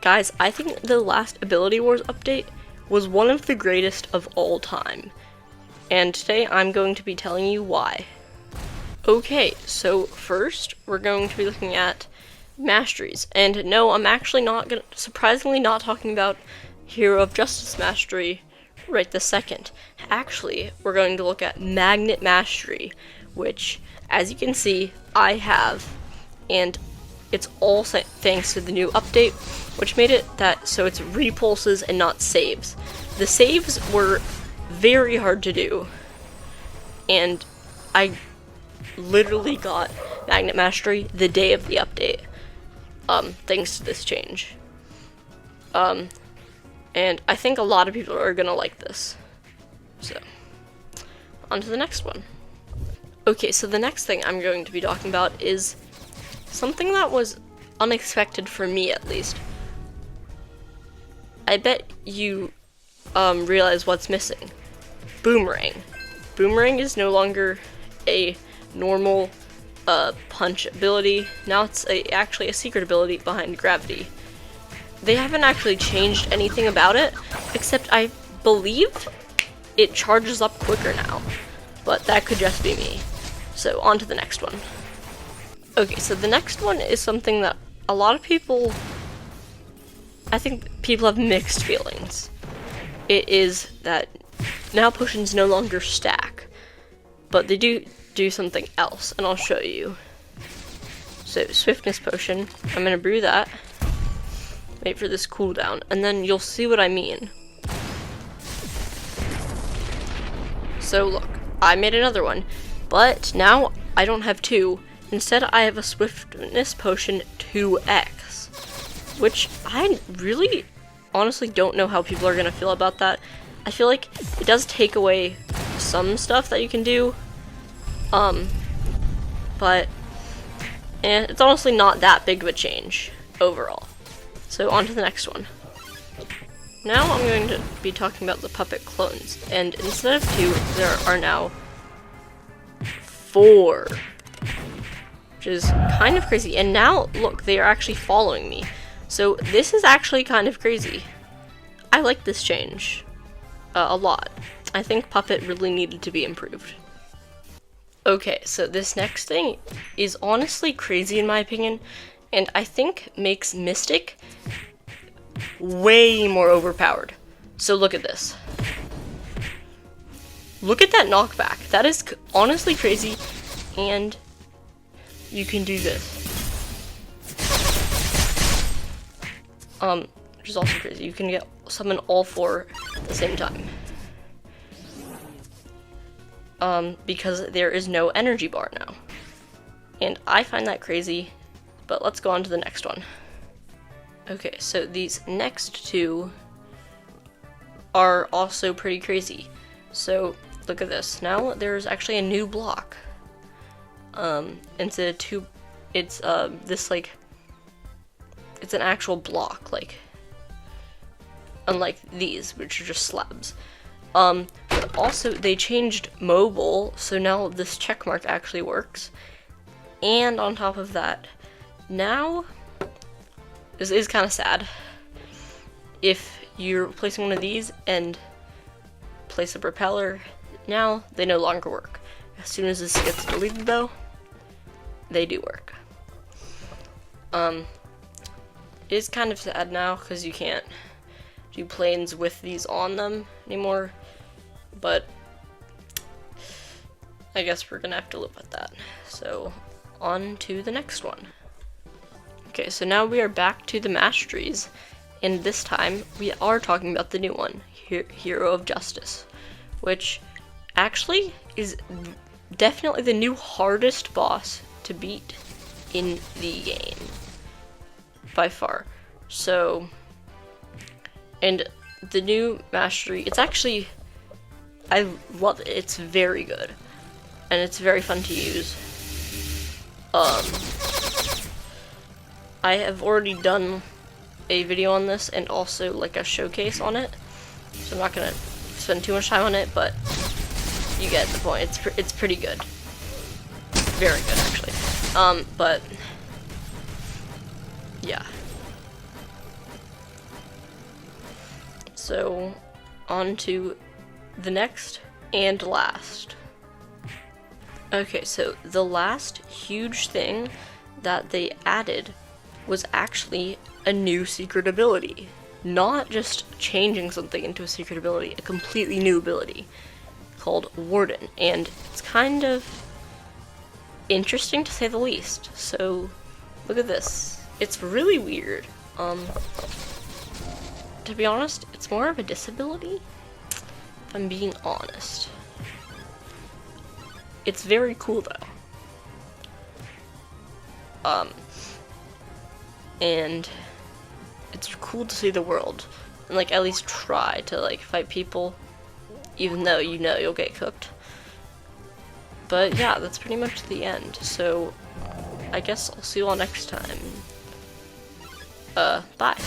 guys, I think the last Ability Wars update was one of the greatest of all time. And today I'm going to be telling you why. Okay, so first we're going to be looking at masteries. And no, I'm actually surprisingly not talking about Hero of Justice mastery right this second. Actually, we're going to look at Magnet Mastery, which, as you can see, I have, and it's all thanks to the new update, which made it so it's repulses and not saves. The saves were very hard to do, and I literally got Magnet Mastery the day of the update, thanks to this change. And I think a lot of people are gonna like this. So, on to the next one. Okay, so the next thing I'm going to be talking about is something that was unexpected for me, at least. I bet you realize what's missing. Boomerang. Boomerang is no longer a normal punch ability. Now it's actually a secret ability behind gravity. They haven't actually changed anything about it, except I believe it charges up quicker now. But that could just be me. So, on to the next one. Okay, so the next one is something that a lot of people, I think people have mixed feelings. It is that now potions no longer stack, but they do something else, and I'll show you. So, Swiftness Potion, I'm gonna brew that. Wait for this cooldown, and then you'll see what I mean. So look, I made another one, but now I don't have 2. Instead, I have a Swiftness Potion 2x, which I really, honestly don't know how people are gonna feel about that. I feel like it does take away some stuff that you can do, but it's honestly not that big of a change overall. So on to the next one. Now I'm going to be talking about the puppet clones, and instead of 2, there are now 4, which is kind of crazy. And now, look, they are actually following me. So this is actually kind of crazy. I like this change a lot. I think Puppet really needed to be improved. Okay, so this next thing is honestly crazy in my opinion, and I think makes Mystic way more overpowered. So look at this. Look at that knockback. That is honestly crazy, and you can do this. Which is also crazy. You can summon all 4 at the same time. Because there is no energy bar now. And I find that crazy, but let's go on to the next one. Okay, so these next 2 are also pretty crazy. So look at this. Now there's actually a new block. Instead of 2, it's this like, it's an actual block, like, unlike these, which are just slabs. But also they changed mobile, so now this check mark actually works. And on top of that, now this is kind of sad. If you're placing one of these and place a propeller, now they no longer work. As soon as this gets deleted though, they do work. It is kind of sad now because you can't do planes with these on them anymore, but I guess we're gonna have to live with that. So on to the next one. Okay, so now we are back to the masteries, and this time we are talking about the new one, Hero of Justice, which actually is definitely the new hardest boss to beat in the game by far. So, and the new mastery, it's actually, I love it. It's very good, and it's very fun to use. I have already done a video on this and also like a showcase on it, so I'm not gonna spend too much time on it, but you get the point. It's pretty good, very good actually. But yeah. So, on to the next and last. Okay, so the last huge thing that they added was actually a new secret ability. Not just changing something into a secret ability, a completely new ability called Warden. And it's kind of interesting to say the least. So, look at this. It's really weird. To be honest, it's more of a disability, if I'm being honest. It's very cool though. And it's cool to see the world and like at least try to like fight people, even though you know you'll get cooked. But yeah, that's pretty much the end. So I guess I'll see you all next time. Bye.